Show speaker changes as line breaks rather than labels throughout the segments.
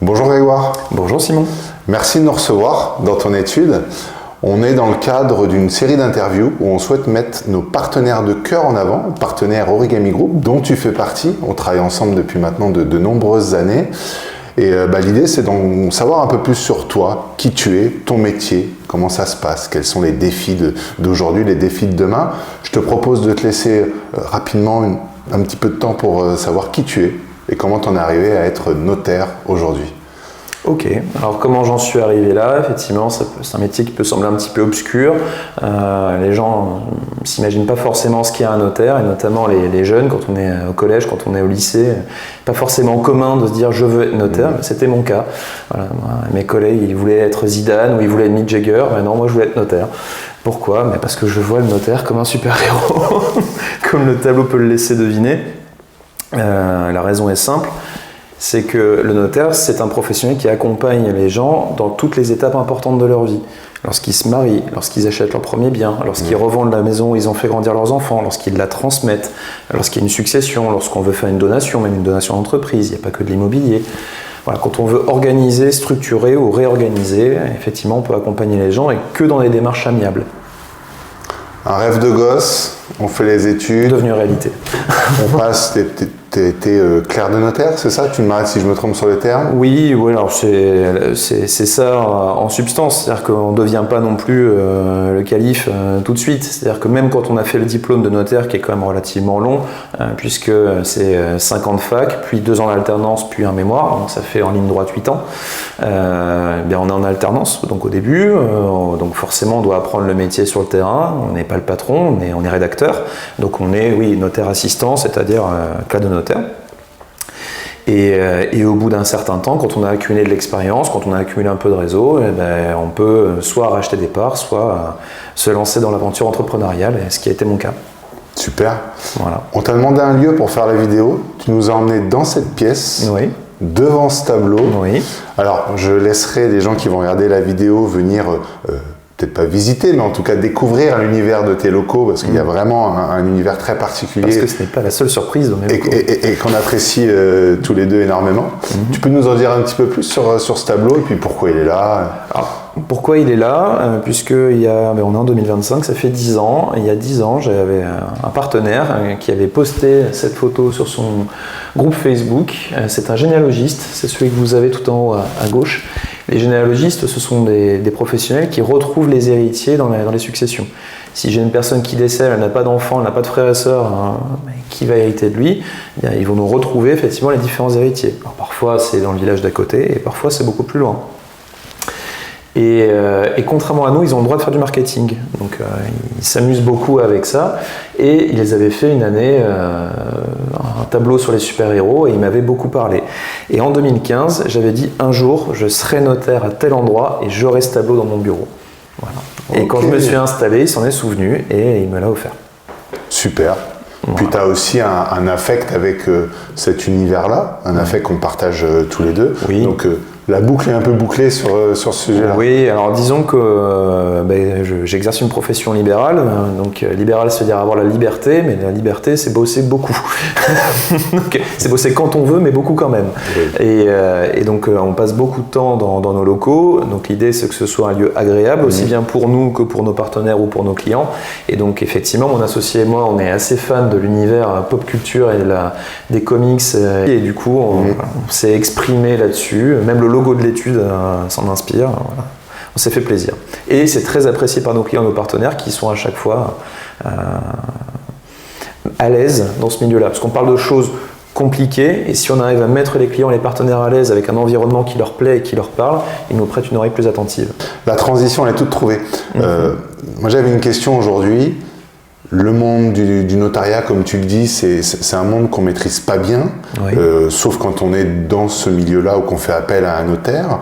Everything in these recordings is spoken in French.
Bonjour Grégoire.
Bonjour Simon.
Merci de nous recevoir dans ton étude. On est dans le cadre d'une série d'interviews où on souhaite mettre nos partenaires de cœur en avant, partenaires Origami Group, dont tu fais partie. On travaille ensemble depuis maintenant de nombreuses années. Et l'idée, c'est d'en savoir un peu plus sur toi, qui tu es, ton métier, comment ça se passe, quels sont les défis d'aujourd'hui, les défis de demain. Je te propose de te laisser rapidement un petit peu de temps pour savoir qui tu es et comment tu en es arrivé à être notaire aujourd'hui.
Ok, alors comment j'en suis arrivé là? Effectivement, c'est un métier qui peut sembler un petit peu obscur. Les gens ne s'imaginent pas forcément ce qu'est un notaire, et notamment les jeunes, quand on est au collège, quand on est au lycée. Pas forcément commun de se dire je veux être notaire, mais c'était mon cas. Voilà, mes collègues, ils voulaient être Zidane ou ils voulaient être Mick Jagger. Non, moi je voulais être notaire. Pourquoi? Parce que je vois le notaire comme un super-héros, comme le tableau peut le laisser deviner. La raison est simple. C'est que le notaire, c'est un professionnel qui accompagne les gens dans toutes les étapes importantes de leur vie. Lorsqu'ils se marient, lorsqu'ils achètent leur premier bien, lorsqu'ils revendent la maison où ils ont fait grandir leurs enfants, lorsqu'ils la transmettent, lorsqu'il y a une succession, lorsqu'on veut faire une donation, même une donation d'entreprise, il n'y a pas que de l'immobilier. Voilà, quand on veut organiser, structurer ou réorganiser, effectivement, on peut accompagner les gens et que dans des démarches amiables.
Un rêve de gosse, on fait les études.
Devenu réalité.
On passe, t'es clerc de notaire, c'est ça? Tu m'arrêtes si je me trompe sur les termes?
Oui, alors c'est ça en substance. C'est-à-dire qu'on ne devient pas non plus le calife tout de suite. C'est-à-dire que même quand on a fait le diplôme de notaire, qui est quand même relativement long, puisque c'est 5 ans de fac, puis 2 ans d'alternance, puis un mémoire, donc ça fait en ligne droite 8 ans, on est en alternance, donc au début, donc forcément on doit apprendre le métier sur le terrain, on n'est pas le patron, on est rédacteur, donc on est, oui, notaire assistant, c'est-à-dire clerc de notaire. Et au bout d'un certain temps, quand on a accumulé de l'expérience, quand on a accumulé un peu de réseau, on peut soit racheter des parts, soit se lancer dans l'aventure entrepreneuriale, ce qui a été mon cas.
Super.
Voilà.
On t'a demandé un lieu pour faire la vidéo. Tu nous as emmenés dans cette pièce,
oui.
Devant ce tableau.
Oui.
Alors, je laisserai les gens qui vont regarder la vidéo venir... peut-être pas visiter, mais en tout cas découvrir l'univers de tes locaux, parce qu'il y a vraiment un univers très particulier.
Parce que ce n'est pas la seule surprise dans mes locaux.
Et qu'on apprécie tous les deux énormément. Tu peux nous en dire un petit peu plus sur ce tableau, et puis pourquoi il est là?
Alors, pourquoi il est là? Puisque on est en 2025, ça fait 10 ans. Il y a 10 ans, j'avais un partenaire qui avait posté cette photo sur son groupe Facebook. C'est un généalogiste, c'est celui que vous avez tout en haut à gauche. Les généalogistes, ce sont des professionnels qui retrouvent les héritiers dans les successions. Si j'ai une personne qui décède, elle n'a pas d'enfant, elle n'a pas de frères et sœurs, qui va hériter de lui, ils vont nous retrouver effectivement les différents héritiers. Alors, parfois c'est dans le village d'à côté et parfois c'est beaucoup plus loin. Et contrairement à nous, ils ont le droit de faire du marketing. Donc ils s'amusent beaucoup avec ça. Et ils avaient fait une année un tableau sur les super-héros et ils m'avaient beaucoup parlé. Et en 2015, j'avais dit un jour, je serai notaire à tel endroit et j'aurai ce tableau dans mon bureau. Voilà. Okay. Et quand je me suis installé, il s'en est souvenu et il me l'a offert.
Super. Voilà. Puis tu as aussi un affect avec cet univers-là, un affect qu'on partage tous les deux.
Oui.
Donc, la boucle est un peu bouclée sur ce sujet-là.
Oui, alors disons que j'exerce une profession libérale. Donc libéral, c'est dire avoir la liberté, mais la liberté, c'est bosser beaucoup. Donc, c'est bosser quand on veut, mais beaucoup quand même. Oui. Et donc on passe beaucoup de temps dans nos locaux. Donc l'idée, c'est que ce soit un lieu agréable, aussi bien pour nous que pour nos partenaires ou pour nos clients. Et donc effectivement, mon associé et moi, on est assez fans de l'univers pop culture et des comics. Et du coup, on s'est exprimé là-dessus. Même le logo de l'étude s'en inspire. Voilà. On s'est fait plaisir. Et c'est très apprécié par nos clients, nos partenaires qui sont à chaque fois à l'aise dans ce milieu-là. Parce qu'on parle de choses compliquées et si on arrive à mettre les clients et les partenaires à l'aise avec un environnement qui leur plaît et qui leur parle, ils nous prêtent une oreille plus attentive.
La transition, elle est toute trouvée. Moi, j'avais une question aujourd'hui. Le monde du notariat, comme tu le dis, c'est un monde qu'on ne maîtrise pas bien, oui. Sauf quand on est dans ce milieu-là ou qu'on fait appel à un notaire.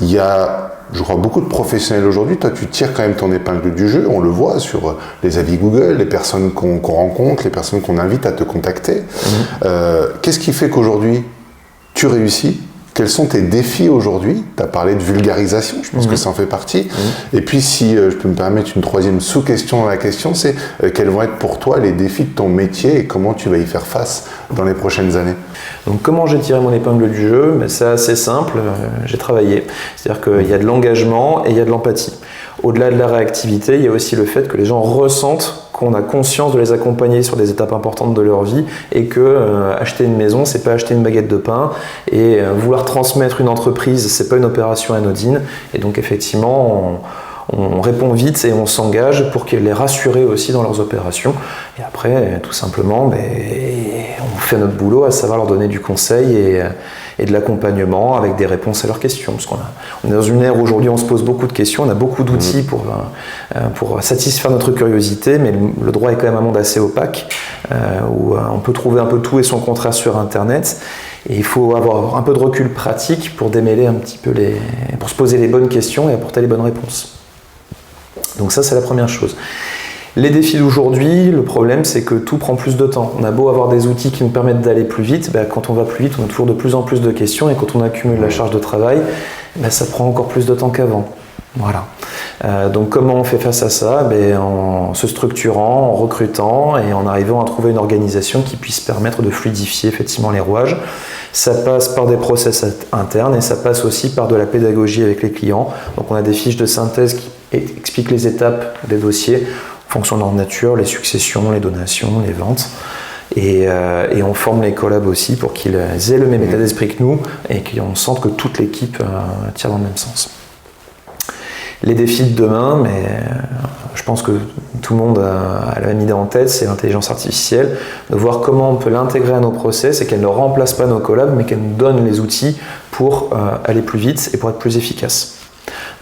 Il y a, je crois, beaucoup de professionnels aujourd'hui. Toi, tu tires quand même ton épingle du jeu. On le voit sur les avis Google, les personnes qu'on rencontre, les personnes qu'on invite à te contacter. Qu'est-ce qui fait qu'aujourd'hui, tu réussis Quels sont tes défis aujourd'hui? Tu as parlé de vulgarisation, je pense que ça en fait partie. Et puis, si je peux me permettre une troisième sous-question dans la question, c'est quels vont être pour toi les défis de ton métier et comment tu vas y faire face dans les prochaines années?
Donc comment j'ai tiré mon épingle du jeu? C'est assez simple, j'ai travaillé. C'est-à-dire qu'il y a de l'engagement et il y a de l'empathie. Au-delà de la réactivité, il y a aussi le fait que les gens ressentent qu'on a conscience de les accompagner sur des étapes importantes de leur vie et que acheter une maison, c'est pas acheter une baguette de pain et vouloir transmettre une entreprise, c'est pas une opération anodine. Et donc effectivement, on répond vite et on s'engage pour les rassurer aussi dans leurs opérations. Et après, tout simplement, on fait notre boulot, à savoir leur donner du conseil et de l'accompagnement avec des réponses à leurs questions. Parce on est dans une ère où aujourd'hui on se pose beaucoup de questions, on a beaucoup d'outils pour satisfaire notre curiosité, mais le droit est quand même un monde assez opaque, où on peut trouver un peu tout et son contraire sur Internet. Et il faut avoir un peu de recul pratique pour démêler un petit peu pour se poser les bonnes questions et apporter les bonnes réponses. Donc ça, c'est la première chose. Les défis d'aujourd'hui, le problème, c'est que tout prend plus de temps. On a beau avoir des outils qui nous permettent d'aller plus vite, quand on va plus vite, on a toujours de plus en plus de questions, et quand on accumule la charge de travail, ça prend encore plus de temps qu'avant. Voilà. Donc comment on fait face à ça? En se structurant, en recrutant et en arrivant à trouver une organisation qui puisse permettre de fluidifier effectivement les rouages. Ça passe par des process internes et ça passe aussi par de la pédagogie avec les clients. Donc on a des fiches de synthèse qui expliquent les étapes des dossiers en fonction de leur nature, les successions, les donations, les ventes. Et on forme les collabs aussi pour qu'ils aient le même état d'esprit que nous et qu'on sente que toute l'équipe tire dans le même sens. Les défis de demain, je pense que tout le monde a la même idée en tête, c'est l'intelligence artificielle, de voir comment on peut l'intégrer à nos process et qu'elle ne remplace pas nos collabs, mais qu'elle nous donne les outils pour aller plus vite et pour être plus efficace.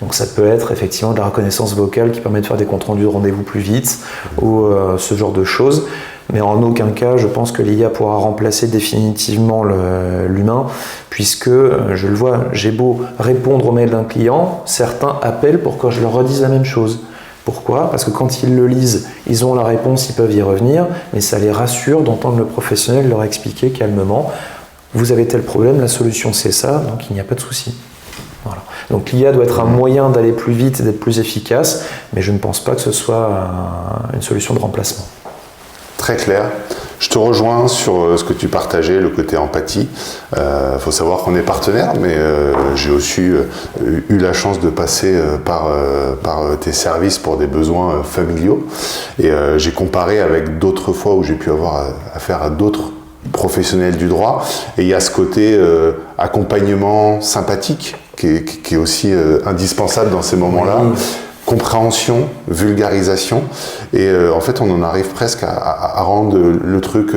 Donc ça peut être effectivement de la reconnaissance vocale qui permet de faire des comptes rendus de rendez-vous plus vite ou ce genre de choses. Mais en aucun cas, je pense que l'IA pourra remplacer définitivement l'humain, puisque, je le vois, j'ai beau répondre aux mails d'un client, certains appellent pour que je leur redise la même chose. Pourquoi? Parce que quand ils le lisent, ils ont la réponse, ils peuvent y revenir, mais ça les rassure d'entendre le professionnel leur expliquer calmement « Vous avez tel problème, la solution c'est ça, donc il n'y a pas de souci. » Voilà. Donc l'IA doit être un moyen d'aller plus vite et d'être plus efficace, mais je ne pense pas que ce soit une solution de remplacement.
Très clair. Je te rejoins sur ce que tu partageais, le côté empathie. Faut savoir qu'on est partenaire, mais j'ai aussi eu la chance de passer par tes services pour des besoins familiaux. Et j'ai comparé avec d'autres fois où j'ai pu avoir affaire à d'autres professionnels du droit. Et il y a ce côté accompagnement sympathique qui est aussi indispensable dans ces moments-là. Oui. Compréhension, vulgarisation, et en fait on en arrive presque à rendre le truc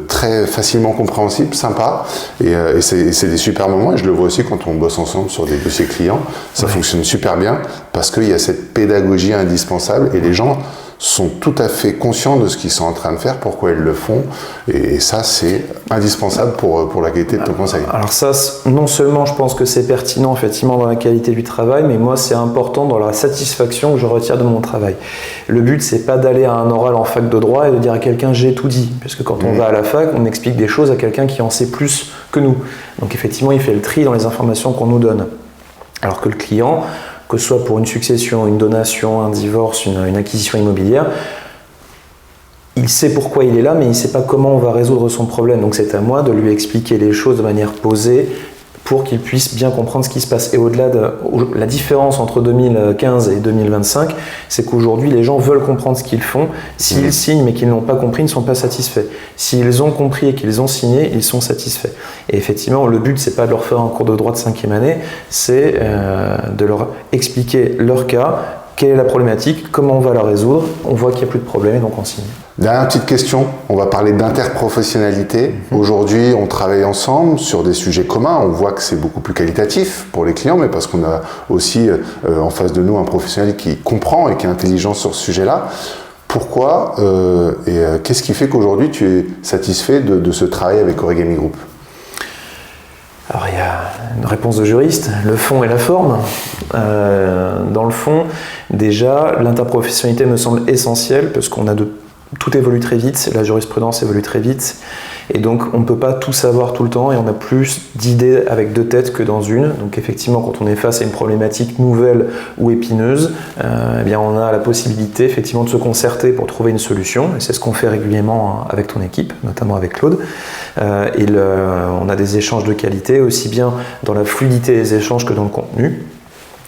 très facilement compréhensible, sympa, et c'est des super moments, et je le vois aussi quand on bosse ensemble sur des dossiers clients, ça fonctionne super bien, parce qu'il y a cette pédagogie indispensable, et les gens sont tout à fait conscients de ce qu'ils sont en train de faire, pourquoi ils le font, et ça c'est indispensable pour la qualité de ton conseil.
Alors ça, non seulement je pense que c'est pertinent effectivement dans la qualité du travail, mais moi c'est important dans la satisfaction que je retire de mon travail. Le but c'est pas d'aller à un oral en fac de droit et de dire à quelqu'un j'ai tout dit, parce que quand on va à la fac, on explique des choses à quelqu'un qui en sait plus que nous. Donc effectivement il fait le tri dans les informations qu'on nous donne. Alors que le client, que ce soit pour une succession, une donation, un divorce, une acquisition immobilière, il sait pourquoi il est là, mais il ne sait pas comment on va résoudre son problème. Donc c'est à moi de lui expliquer les choses de manière posée pour qu'il puisse bien comprendre ce qui se passe. Et au-delà de la différence entre 2015 et 2025, c'est qu'aujourd'hui les gens veulent comprendre ce qu'ils font. S'ils signent mais qu'ils n'ont pas compris, ils ne sont pas satisfaits. S'ils ont compris et qu'ils ont signé, ils sont satisfaits. Et effectivement, le but c'est pas de leur faire un cours de droit de 5e année, c'est de leur expliquer leur cas, quelle est la problématique, comment on va la résoudre, on voit qu'il n'y a plus de problème et donc on signe.
Dernière petite question, on va parler d'interprofessionnalité. Aujourd'hui, on travaille ensemble sur des sujets communs, on voit que c'est beaucoup plus qualitatif pour les clients, mais parce qu'on a aussi en face de nous un professionnel qui comprend et qui est intelligent sur ce sujet-là. Pourquoi qu'est-ce qui fait qu'aujourd'hui tu es satisfait de ce travail avec Origami Group ?
Alors il y a une réponse de juriste, le fond et la forme. Dans le fond, déjà, l'interprofessionnalité me semble essentielle parce qu'on a de tout évolue très vite, la jurisprudence évolue très vite, et donc on ne peut pas tout savoir tout le temps, et on a plus d'idées avec 2 têtes que dans une. Donc effectivement, quand on est face à une problématique nouvelle ou épineuse, eh bien on a la possibilité effectivement de se concerter pour trouver une solution, et c'est ce qu'on fait régulièrement avec ton équipe, notamment avec Claude. On a des échanges de qualité, aussi bien dans la fluidité des échanges que dans le contenu.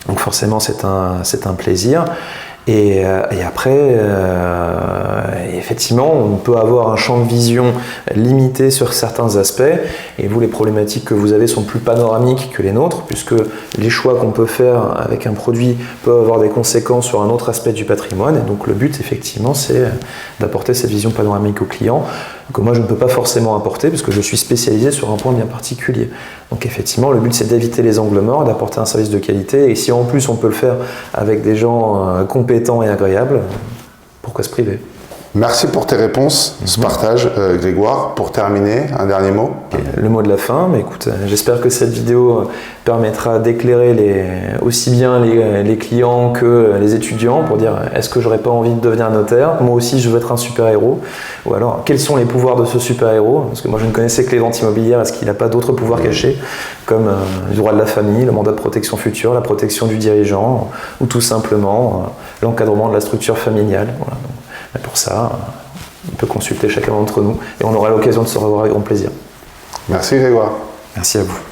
Donc forcément c'est un plaisir. Et après, effectivement, on peut avoir un champ de vision limité sur certains aspects, et vous, les problématiques que vous avez sont plus panoramiques que les nôtres, puisque les choix qu'on peut faire avec un produit peuvent avoir des conséquences sur un autre aspect du patrimoine, et donc le but, effectivement, c'est d'apporter cette vision panoramique au client, que moi je ne peux pas forcément apporter, parce que je suis spécialisé sur un point bien particulier. Donc effectivement, le but, c'est d'éviter les angles morts, d'apporter un service de qualité, et si en plus on peut le faire avec des gens compétents et agréables, pourquoi se priver?
Merci pour tes réponses, ce partage, Grégoire. Pour terminer, un dernier mot?
Le mot de la fin, mais écoute, j'espère que cette vidéo permettra d'éclairer aussi bien les clients que les étudiants pour dire est-ce que j'aurais pas envie de devenir notaire? Moi aussi, je veux être un super-héros. Ou alors, quels sont les pouvoirs de ce super-héros? Parce que moi, je ne connaissais que les ventes immobilières. Est-ce qu'il n'a pas d'autres pouvoirs cachés, comme le droit de la famille, le mandat de protection future, la protection du dirigeant, ou tout simplement l'encadrement de la structure familiale? Voilà. Donc, pour ça, on peut consulter chacun d'entre nous et on aura l'occasion de se revoir avec grand plaisir.
Merci Grégoire.
Merci à vous.